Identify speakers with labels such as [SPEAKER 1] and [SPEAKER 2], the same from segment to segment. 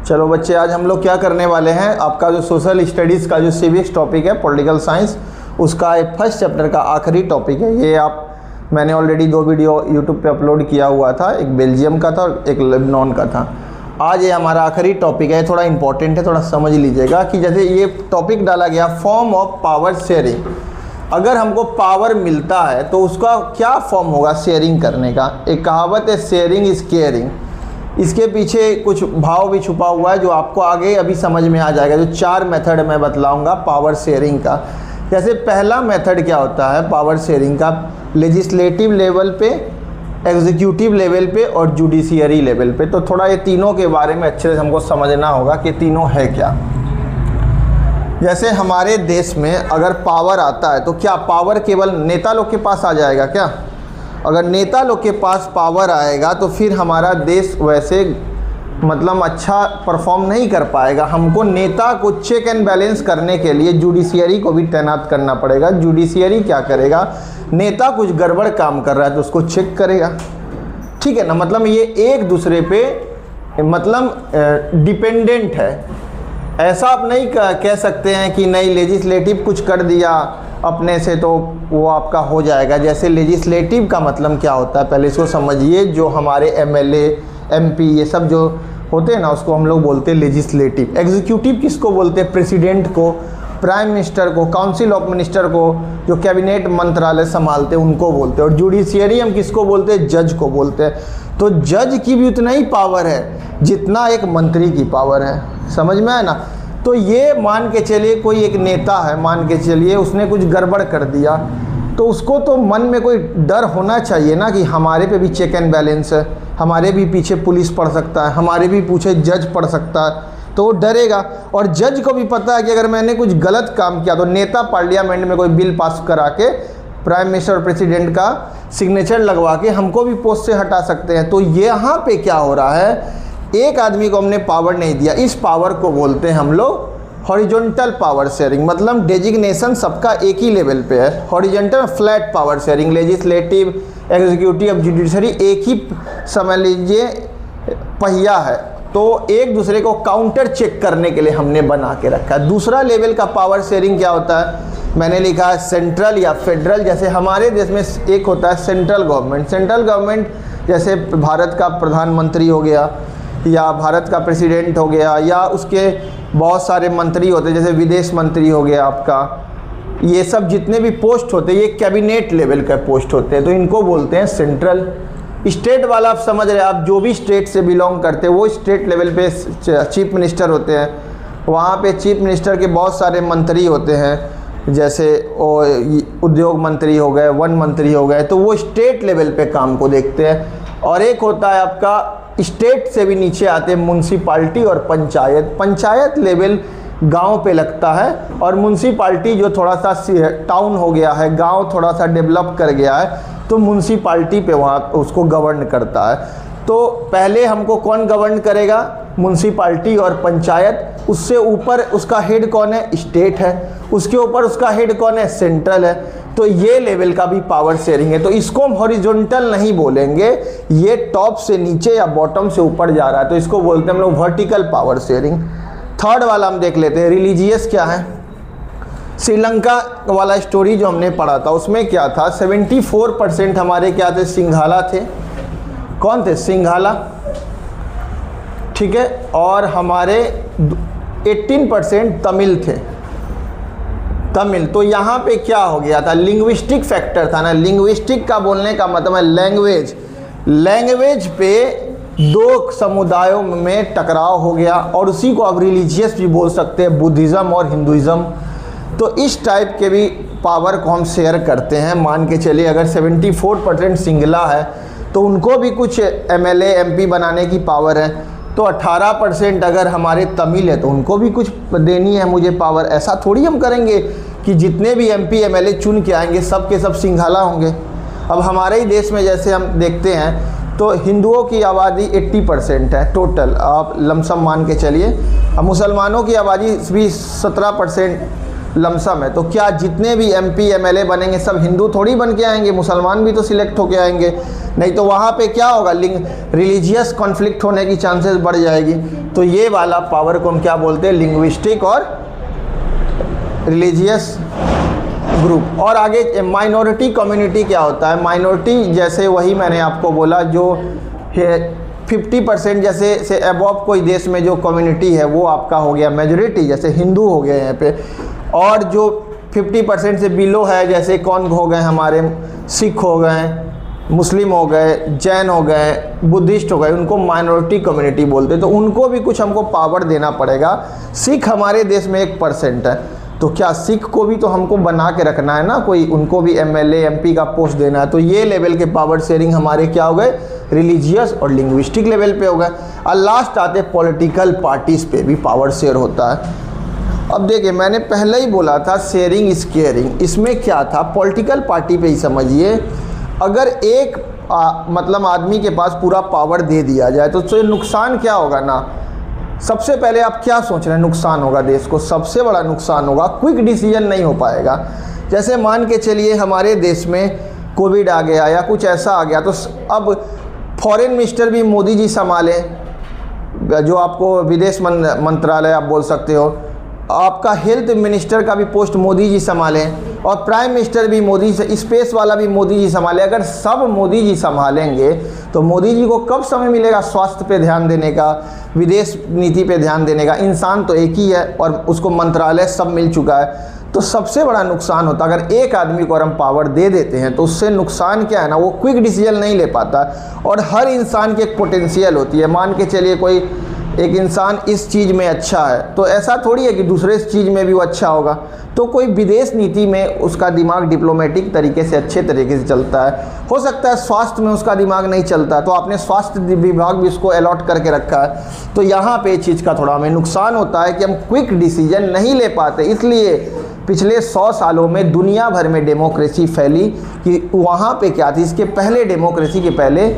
[SPEAKER 1] चलो बच्चे, आज हम लोग क्या करने वाले हैं, आपका जो सोशल स्टडीज़ का जो सिविक्स टॉपिक है, पॉलिटिकल साइंस, उसका एक फर्स्ट चैप्टर का आखिरी टॉपिक है। ये मैंने ऑलरेडी 2 वीडियो यूट्यूब पे अपलोड किया हुआ था, एक बेल्जियम का था और एक लेबनान का था। आज ये हमारा आखिरी टॉपिक है, थोड़ा इंपॉर्टेंट है, थोड़ा समझ लीजिएगा कि जैसे ये टॉपिक डाला गया फॉर्म ऑफ पावर शेयरिंग। अगर हमको पावर मिलता है तो उसका क्या फॉर्म होगा शेयरिंग करने का। एक कहावत है, शेयरिंग इज़ केयरिंग। इसके पीछे कुछ भाव भी छुपा हुआ है जो आपको आगे अभी समझ में आ जाएगा। जो 4 मेथड मैं बतलाऊंगा पावर शेयरिंग का। जैसे पहला मेथड क्या होता है पावर शेयरिंग का, लेजिस्लेटिव लेवल पे, एग्जीक्यूटिव लेवल पे और जुडिशियरी लेवल पे। तो थोड़ा ये तीनों के बारे में अच्छे से हमको समझना होगा कि तीनों है क्या। जैसे हमारे देश में अगर पावर आता है तो क्या पावर केवल नेता लोग के पास आ जाएगा क्या? अगर नेता लोग के पास पावर आएगा तो फिर हमारा देश वैसे मतलब अच्छा परफॉर्म नहीं कर पाएगा। हमको नेता को चेक एंड बैलेंस करने के लिए जुडिशियरी को भी तैनात करना पड़ेगा। जुडिशियरी क्या करेगा, नेता कुछ गड़बड़ काम कर रहा है तो उसको चेक करेगा, ठीक है ना। मतलब ये एक दूसरे पे मतलब डिपेंडेंट है। ऐसा आप नहीं कह सकते हैं कि नहीं लेजिस्लेटिव कुछ कर दिया अपने से तो वो आपका हो जाएगा। जैसे लेजिस्लेटिव का मतलब क्या होता है पहले इसको समझिए। जो हमारे एमएलए, एमपी ये सब जो होते हैं ना उसको हम लोग बोलते हैं लेजिस्लेटिव। एग्जीक्यूटिव किसको बोलते हैं? प्रेसिडेंट को, प्राइम मिनिस्टर को, काउंसिल ऑफ मिनिस्टर को, जो कैबिनेट मंत्रालय संभालते हैं उनको बोलते हैं। और जुडिशियरी हम किसको बोलते हैं? जज को बोलते हैं। तो जज की भी उतना ही पावर है जितना एक मंत्री की पावर है। समझ में आया ना। तो ये मान के चलिए कोई एक नेता है, मान के चलिए उसने कुछ गड़बड़ कर दिया तो उसको तो मन में कोई डर होना चाहिए ना कि हमारे पे भी चेक एंड बैलेंस है, हमारे भी पीछे पुलिस पड़ सकता है, हमारे भी पीछे जज पड़ सकता है, तो वो डरेगा। और जज को भी पता है कि अगर मैंने कुछ गलत काम किया तो नेता पार्लियामेंट में कोई बिल पास करा के प्राइम मिनिस्टर और प्रेसिडेंट का सिग्नेचर लगवा के हमको भी पोस्ट से हटा सकते हैं। तो यहाँ पे क्या हो रहा है, एक आदमी को हमने पावर नहीं दिया, इस पावर को बोलते हैं हम लोग हॉरिजॉन्टल पावर शेयरिंग। मतलब डेजिग्नेशन सबका एक ही लेवल पे है। Horizontal flat power sharing, legislative, executive, judiciary एक ही समझ लीजिए पहिया है। तो एक दूसरे को काउंटर चेक करने के लिए हमने बना के रखा है। दूसरा लेवल का पावर शेयरिंग क्या होता है, मैंने लिखा है सेंट्रल या फेडरल। जैसे हमारे देश में एक होता है सेंट्रल गवर्नमेंट। सेंट्रल गवर्नमेंट जैसे भारत का प्रधानमंत्री हो गया या भारत का प्रेसिडेंट हो गया या उसके बहुत सारे मंत्री होते हैं, जैसे विदेश मंत्री हो गया आपका। ये सब जितने भी पोस्ट होते हैं ये कैबिनेट लेवल का पोस्ट होते हैं, तो इनको बोलते हैं सेंट्रल। स्टेट वाला आप समझ रहे हैं, आप जो भी स्टेट से बिलोंग करते हैं वो स्टेट लेवल पे चीफ मिनिस्टर होते हैं। वहाँ पे चीफ मिनिस्टर के बहुत सारे मंत्री होते हैं, जैसे उद्योग मंत्री हो गए, वन मंत्री हो गए, तो वो स्टेट लेवल पे काम को देखते हैं। और एक होता है आपका स्टेट से भी नीचे आते हैं म्युनिसिपैलिटी और पंचायत। पंचायत लेवल गांव पे लगता है और म्युनिसिपैलिटी जो थोड़ा सा टाउन हो गया है, गांव थोड़ा सा डेवलप कर गया है, तो म्युनिसिपैलिटी पे वहाँ उसको गवर्न करता है। तो पहले हमको कौन गवर्न करेगा? म्युनिसिपैलिटी और पंचायत। उससे ऊपर उसका हेड कौन है? स्टेट है। उसके ऊपर उसका हेड कौन है? सेंट्रल है। तो ये लेवल का भी पावर शेयरिंग है। तो इसको हम हॉरिजॉन्टल नहीं बोलेंगे, ये टॉप से नीचे या बॉटम से ऊपर जा रहा है, तो इसको बोलते हैं हम लोग वर्टिकल पावर शेयरिंग। थर्ड वाला हम देख लेते हैं, रिलीजियस क्या है। श्रीलंका वाला स्टोरी जो हमने पढ़ा था उसमें क्या था, 74% हमारे क्या थे? सिंघाला थे। कौन थे? सिंघाला, ठीक है। और हमारे 18% तमिल थे, तमिल। तो यहाँ पे क्या हो गया था, लिंग्विस्टिक फैक्टर था ना। लिंग्विस्टिक का बोलने का मतलब है लैंग्वेज। लैंग्वेज पे 2 समुदायों में टकराव हो गया और उसी को अब रिलीजियस भी बोल सकते हैं, बुद्धिज़्म और हिंदुइज़्म। तो इस टाइप के भी पावर को हम शेयर करते हैं। मान के चलिए अगर 74% सिंगला है तो उनको भी कुछ एमएलए, एमपी बनाने की पावर है। तो 18% अगर हमारे तमिल है तो उनको भी कुछ देनी है मुझे पावर। ऐसा थोड़ी हम करेंगे कि जितने भी एमपी, एमएलए चुन के आएंगे सब के सब सिंघाला होंगे। अब हमारे ही देश में जैसे हम देखते हैं तो हिंदुओं की आबादी 80% है टोटल, आप लमसम मान के चलिए। अब मुसलमानों की आबादी भी 17% लमसम है। तो क्या जितने भी MP MLA बनेंगे सब हिंदू थोड़ी बन के आएंगे, मुसलमान भी तो सिलेक्ट होके आएंगे, नहीं तो वहाँ पे क्या होगा, रिलीजियस कॉन्फ्लिक्ट होने की चांसेस बढ़ जाएगी। तो ये वाला पावर को हम क्या बोलते हैं, लिंग्विस्टिक और रिलीजियस ग्रुप। और आगे माइनॉरिटी कम्युनिटी क्या होता है, माइनॉरिटी जैसे वही मैंने आपको बोला जो 50% जैसे से अबव कोई देश में जो कम्युनिटी है वो आपका हो गया मेजॉरिटी, जैसे हिंदू हो गए यहाँ पे। और जो 50% से बिलो है, जैसे कौन हो गए हमारे, सिख हो गए, मुस्लिम हो गए, जैन हो गए, बुद्धिस्ट हो गए, उनको माइनॉरिटी कम्युनिटी बोलते हैं। तो उनको भी कुछ हमको पावर देना पड़ेगा। सिख हमारे देश में 1% है, तो क्या सिख को भी तो हमको बना के रखना है ना, कोई उनको भी MLA MP का पोस्ट देना है। तो ये लेवल के पावर शेयरिंग हमारे क्या हो गए, रिलीजियस और लिंग्विस्टिक लेवल पे हो गए। और लास्ट आते पॉलिटिकल पार्टीज पे भी पावर शेयर होता है। अब देखिए मैंने पहले ही बोला था शेयरिंग इज केयरिंग, इसमें क्या था, पॉलिटिकल पार्टी पे ही समझिए, अगर एक मतलब आदमी के पास पूरा पावर दे दिया जाए तो नुकसान क्या होगा ना। सबसे पहले आप क्या सोच रहे हैं, नुकसान होगा देश को, सबसे बड़ा नुकसान होगा, क्विक डिसीजन नहीं हो पाएगा। जैसे मान के चलिए हमारे देश में कोविड आ गया या कुछ ऐसा आ गया, तो अब फॉरेन मिनिस्टर भी मोदी जी संभालें, जो आपको विदेश मंत्रालय आप बोल सकते हो, आपका हेल्थ मिनिस्टर का भी पोस्ट मोदी जी संभालें, और प्राइम मिनिस्टर भी मोदी से, स्पेस वाला भी मोदी जी संभाले। अगर सब मोदी जी संभालेंगे तो मोदी जी को कब समय मिलेगा स्वास्थ्य पे ध्यान देने का, विदेश नीति पे ध्यान देने का। इंसान तो एक ही है और उसको मंत्रालय सब मिल चुका है। तो सबसे बड़ा नुकसान होता है अगर एक आदमी को हम पावर दे देते हैं, तो उससे नुकसान क्या है ना, वो क्विक डिसीजन नहीं ले पाता। और हर इंसान की एक पोटेंशियल होती है। मान के चलिए कोई एक इंसान इस चीज़ में अच्छा है, तो ऐसा थोड़ी है कि दूसरे चीज़ में भी वो अच्छा होगा। तो कोई विदेश नीति में उसका दिमाग डिप्लोमेटिक तरीके से अच्छे तरीके से चलता है, हो सकता है स्वास्थ्य में उसका दिमाग नहीं चलता, तो आपने स्वास्थ्य विभाग भी उसको अलॉट करके रखा है। तो यहाँ पे चीज़ का थोड़ा हमें नुकसान होता है कि हम क्विक डिसीजन नहीं ले पाते। इसलिए पिछले 100 सालों में दुनिया भर में डेमोक्रेसी फैली कि वहाँ पे क्या थी, इसके पहले डेमोक्रेसी के पहले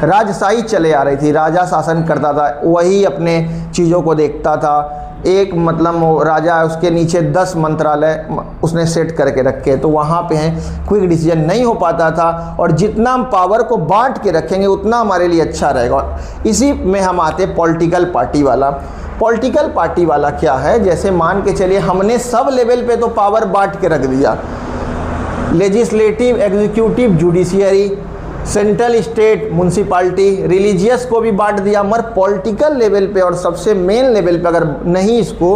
[SPEAKER 1] राजशाही चले आ रही थी, राजा शासन करता था, वही अपने चीज़ों को देखता था। एक मतलब राजा है, उसके नीचे 10 मंत्रालय उसने सेट करके रखे, तो वहाँ पे हैं क्विक डिसीजन नहीं हो पाता था। और जितना हम पावर को बांट के रखेंगे उतना हमारे लिए अच्छा रहेगा। इसी में हम आते पॉलिटिकल पार्टी वाला। पॉलिटिकल पार्टी वाला क्या है, जैसे मान के चलिए हमने सब लेवल पे तो पावर बांट के रख दिया, legislative, executive, judiciary, central, state, municipality, religious को भी बांट दिया, मगर पॉलिटिकल लेवल पे और सबसे मेन लेवल पे अगर नहीं इसको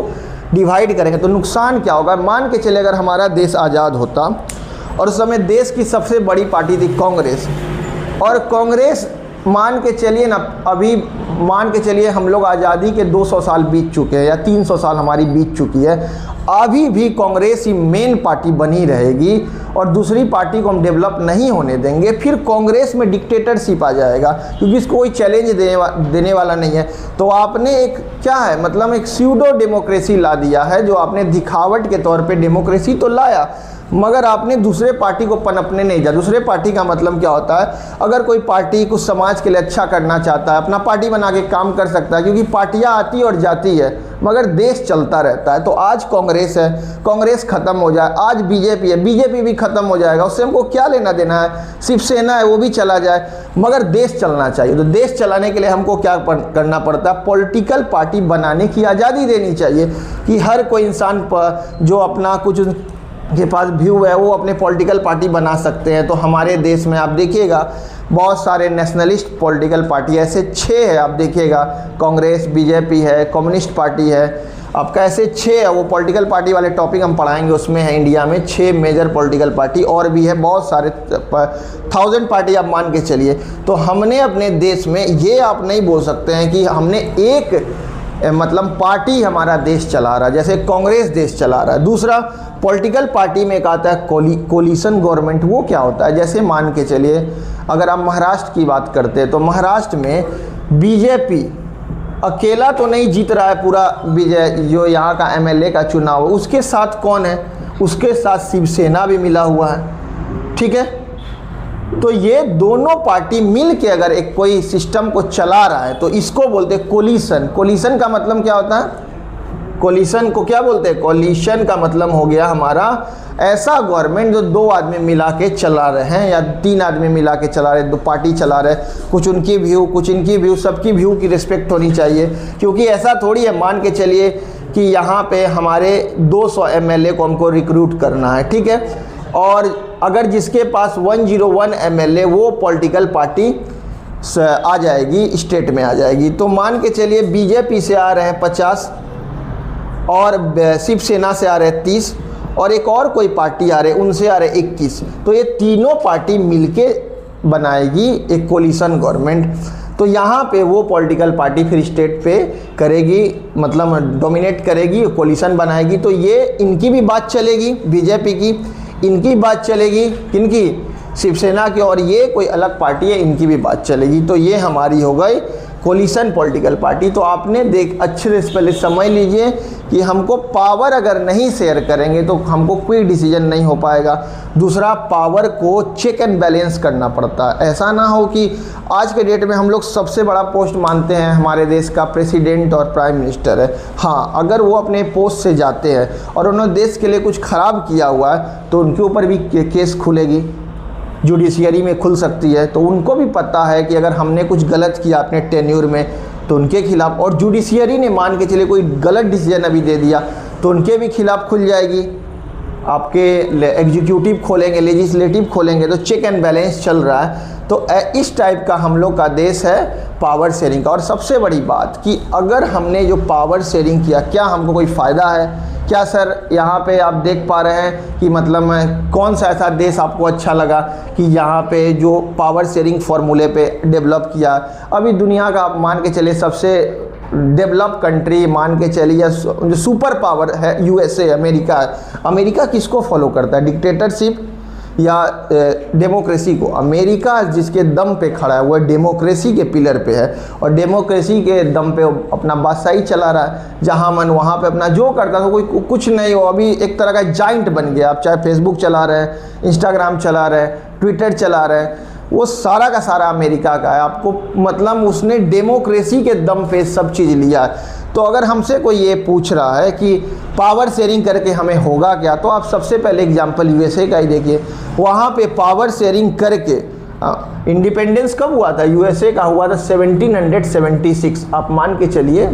[SPEAKER 1] डिवाइड करेंगे तो नुकसान क्या होगा। मान के चलिए अगर हमारा देश आज़ाद होता और उस समय देश की सबसे बड़ी पार्टी थी कांग्रेस, और कांग्रेस मान के चलिए ना, अभी मान के चलिए हम लोग आज़ादी के 200 साल बीत चुके हैं या 300 साल हमारी बीत चुकी है, अभी भी कांग्रेस ही मेन पार्टी बनी रहेगी और दूसरी पार्टी को हम डेवलप नहीं होने देंगे। फिर कांग्रेस में डिक्टेटरशिप आ जाएगा, क्योंकि इसको कोई चैलेंज देने वाला नहीं है। तो आपने एक क्या है, मतलब एक स्यूडो डेमोक्रेसी ला दिया है, जो आपने दिखावट के तौर पे डेमोक्रेसी तो लाया, मगर आपने दूसरे पार्टी को पनपने नहीं दिया। दूसरे पार्टी का मतलब क्या होता है, अगर कोई पार्टी कुछ समाज के लिए अच्छा करना चाहता है, अपना पार्टी बना के काम कर सकता है, क्योंकि पार्टियां आती और जाती है मगर देश चलता रहता है। तो आज कांग्रेस है, कांग्रेस खत्म हो जाए, आज बीजेपी है, बीजेपी भी खत्म हो जाएगा, उससे हमको क्या लेना देना है, शिवसेना है वो भी चला जाए, मगर देश चलना चाहिए। तो देश चलाने के लिए हमको क्या करना पड़ता है, पॉलिटिकल पार्टी बनाने की आज़ादी देनी चाहिए कि हर कोई इंसान पर जो अपना कुछ के पास व्यू है वो अपने पॉलिटिकल पार्टी बना सकते हैं। तो हमारे देश में आप देखिएगा बहुत सारे नेशनलिस्ट पॉलिटिकल पार्टी ऐसे 6 है, आप देखिएगा कांग्रेस, बीजेपी है, कम्युनिस्ट पार्टी है, आपका ऐसे 6 है। वो पॉलिटिकल पार्टी वाले टॉपिक हम पढ़ाएंगे, उसमें है इंडिया में 6 मेजर पॉलिटिकल पार्टी, और भी है बहुत सारे 1000 पार्टी आप मान के चलिए। तो हमने अपने देश में ये आप नहीं बोल सकते हैं कि हमने एक मतलब पार्टी हमारा देश चला रहा है, जैसे कांग्रेस देश चला रहा है। दूसरा पॉलिटिकल पार्टी में एक आता है कोलिशन गवर्नमेंट। वो क्या होता है, जैसे मान के चलिए अगर आप महाराष्ट्र की बात करते हैं तो महाराष्ट्र में बीजेपी अकेला तो नहीं जीत रहा है पूरा विजय, जो यहाँ का MLA का चुनाव, उसके साथ कौन है, उसके साथ शिवसेना भी मिला हुआ है, ठीक है। तो ये दोनों पार्टी मिल के अगर एक कोई सिस्टम को चला रहा है तो इसको बोलते हैं कोलिशन। कोलिशन का मतलब क्या होता है, कोलिशन को क्या बोलते हैं? कोलिशन का मतलब हो गया हमारा ऐसा गवर्नमेंट जो 2 आदमी मिला के चला रहे हैं या 3 आदमी मिला के चला रहे, 2 पार्टी चला रहे, कुछ उनकी व्यू कुछ इनकी व्यू, सबकी व्यू की रिस्पेक्ट होनी चाहिए। क्योंकि ऐसा थोड़ी है, मान के चलिए कि यहाँ पे हमारे 200 एमएलए को हमको रिक्रूट करना है, ठीक है, और अगर जिसके पास 101 एमएलए वो पॉलिटिकल पार्टी आ जाएगी, स्टेट में आ जाएगी, तो मान के चलिए बीजेपी से आ रहे हैं 50 और शिवसेना से आ रहे हैं 30 और एक और कोई पार्टी आ रहे उनसे आ रहे 21, तो ये तीनों पार्टी मिलके बनाएगी एक कोलिशन गवर्नमेंट। तो यहाँ पे वो पॉलिटिकल पार्टी फिर स्टेट पे करेगी, मतलब डोमिनेट करेगी, कोलिशन बनाएगी। तो ये इनकी भी बात चलेगी, बीजेपी की, इनकी बात चलेगी, किनकी? शिवसेना की, और ये कोई अलग पार्टी है इनकी भी बात चलेगी। तो ये हमारी हो गई कोलिशन पॉलिटिकल पार्टी। तो आपने अच्छे से पहले समझ लीजिए कि हमको पावर अगर नहीं शेयर करेंगे तो हमको कोई डिसीजन नहीं हो पाएगा। दूसरा, पावर को चेक एंड बैलेंस करना पड़ता है। ऐसा ना हो कि आज के डेट में हम लोग सबसे बड़ा पोस्ट मानते हैं हमारे देश का प्रेसिडेंट और प्राइम मिनिस्टर है। हाँ, अगर वो अपने पोस्ट से जाते हैं और उन्होंने देश के लिए कुछ ख़राब किया हुआ है तो उनके ऊपर भी केस खुलेगी, जुडिशियरी में खुल सकती है। तो उनको भी पता है कि अगर हमने कुछ गलत किया अपने टेन्योर में तो उनके खिलाफ, और जुडिशियरी ने मान के चलिए कोई गलत डिसीजन अभी दे दिया तो उनके भी खिलाफ खुल जाएगी। आपके एग्जीक्यूटिव खोलेंगे, लेजिस्लेटिव खोलेंगे, तो चेक एंड बैलेंस चल रहा है। तो इस टाइप का हम लोग का देश है पावर शेयरिंग का। और सबसे बड़ी बात कि अगर हमने जो पावर शेयरिंग किया, क्या हमको कोई फ़ायदा है? क्या सर यहाँ पे आप देख पा रहे हैं कि मतलब कौन सा ऐसा देश आपको अच्छा लगा कि यहाँ पे जो पावर शेयरिंग फार्मूले पे डेवलप किया? अभी दुनिया का आप मान के चलिए सबसे डेवलप कंट्री मान के चलिए या जो सुपर पावर है यूएसए, अमेरिका है। अमेरिका किसको फॉलो करता है? डिक्टेटरशिप या डेमोक्रेसी को? अमेरिका जिसके दम पे खड़ा है वो डेमोक्रेसी के पिलर पे है और डेमोक्रेसी के दम पे अपना बादशाही चला रहा है। जहां मन वहां पे अपना जो करता था, कोई कुछ नहीं हो। अभी एक तरह का जाइंट बन गया। आप चाहे फेसबुक चला रहे हैं, इंस्टाग्राम चला रहे हैं, ट्विटर चला रहे हैं, वो सारा का सारा अमेरिका का है। आपको मतलब उसने डेमोक्रेसी के दम पे सब चीज़ लिया है। तो अगर हमसे कोई ये पूछ रहा है कि पावर शेयरिंग करके हमें होगा क्या, तो आप सबसे पहले एग्जांपल यूएसए का ही देखिए। वहाँ पे पावर शेयरिंग करके इंडिपेंडेंस कब हुआ था? यूएसए का हुआ था 1776। आप मान के चलिए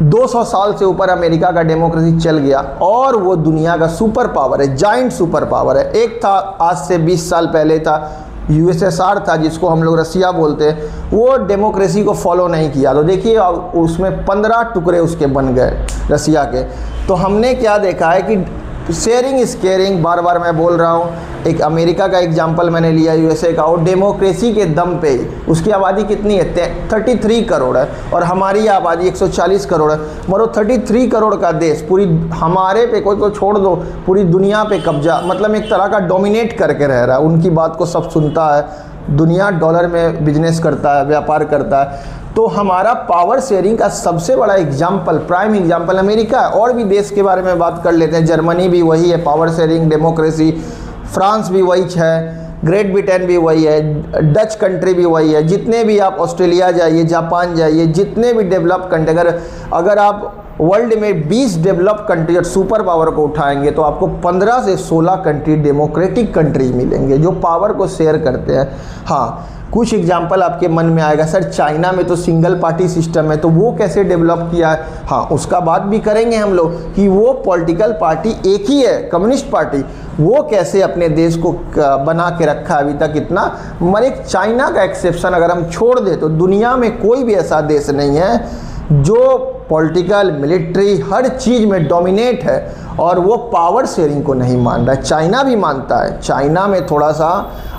[SPEAKER 1] 200 साल से ऊपर अमेरिका का डेमोक्रेसी चल गया और वो दुनिया का सुपर पावर है, जाइंट सुपर पावर है। एक था आज से 20 साल पहले था यूएसएसआर था, जिसको हम लोग रसिया बोलते हैं। वो डेमोक्रेसी को फॉलो नहीं किया, तो देखिए उसमें 15 टुकड़े उसके बन गए रसिया के। तो हमने क्या देखा है कि शेयरिंग इज केयरिंग, बार बार मैं बोल रहा हूँ। एक अमेरिका का एग्जांपल मैंने लिया यूएसए का, और डेमोक्रेसी के दम पे उसकी आबादी कितनी है? 33 करोड़ है और हमारी आबादी 140 करोड़ है। मरो 33 करोड़ का देश पूरी हमारे पे, कोई तो छोड़ दो, पूरी दुनिया पे कब्जा, मतलब एक तरह का डोमिनेट करके रह रहा है। उनकी बात को सब सुनता है, दुनिया डॉलर में बिजनेस करता है, व्यापार करता है। तो हमारा पावर शेयरिंग का सबसे बड़ा एग्जाम्पल, प्राइम एग्जाम्पल अमेरिका है। और भी देश के बारे में बात कर लेते हैं। जर्मनी भी वही है, पावर शेयरिंग डेमोक्रेसी। फ्रांस भी वही है, ग्रेट ब्रिटेन भी वही है, डच कंट्री भी वही है। जितने भी आप ऑस्ट्रेलिया जाइए, जापान जाइए, जितने भी डेवलप कंट्री, अगर आप वर्ल्ड में 20 डेवलप कंट्री और सुपर पावर को उठाएंगे तो आपको 15 से 16 कंट्री डेमोक्रेटिक कंट्री मिलेंगे जो पावर को शेयर करते हैं। हाँ, कुछ एग्जाम्पल आपके मन में आएगा, सर चाइना में तो सिंगल पार्टी सिस्टम है, तो वो कैसे डेवलप किया है? हाँ, उसका बात भी करेंगे हम लोग कि वो पॉलिटिकल पार्टी एक ही है, कम्युनिस्ट पार्टी, वो कैसे अपने देश को बना के रखा अभी तक इतना। मगर एक चाइना का एक्सेप्शन अगर हम छोड़ दें तो दुनिया में कोई भी ऐसा देश नहीं है जो पॉलिटिकल, मिलिट्री, हर चीज़ में डोमिनेट है और वो पावर शेयरिंग को नहीं मान रहा है। चाइना भी मानता है, चाइना में थोड़ा सा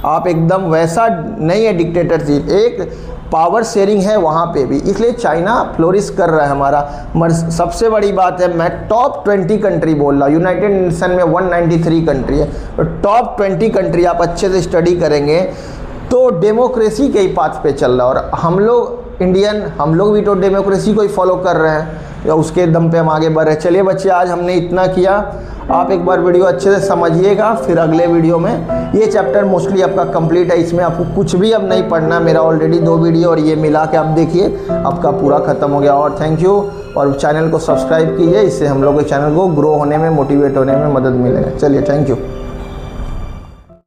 [SPEAKER 1] आप एकदम वैसा नहीं है डिक्टेटरशिप, एक पावर शेयरिंग है वहाँ पे भी, इसलिए चाइना फ्लोरिश कर रहा है हमारा। मगर सबसे बड़ी बात है, मैं टॉप 20 कंट्री बोल रहा हूँ। यूनाइटेड नेशन में 193 कंट्री है, तो टॉप 20 कंट्री आप अच्छे से स्टडी करेंगे तो डेमोक्रेसी के ही पाथ पे चल रहा है। और हम लोग इंडियन, हम लोग भी तो डेमोक्रेसी को ही फॉलो कर रहे हैं या उसके दम पे हम आगे बढ़ रहे हैं। चलिए बच्चे, आज हमने इतना किया। आप एक बार वीडियो अच्छे से समझिएगा, फिर अगले वीडियो में ये चैप्टर मोस्टली आपका कंप्लीट है। इसमें आपको कुछ भी अब नहीं पढ़ना, मेरा ऑलरेडी 2 वीडियो और ये मिला के आप देखिए आपका पूरा खत्म हो गया। और थैंक यू, और चैनल को सब्सक्राइब कीजिए, इससे हम लोग के चैनल को ग्रो होने में, मोटिवेट होने में मदद मिलेगा। चलिए, थैंक यू।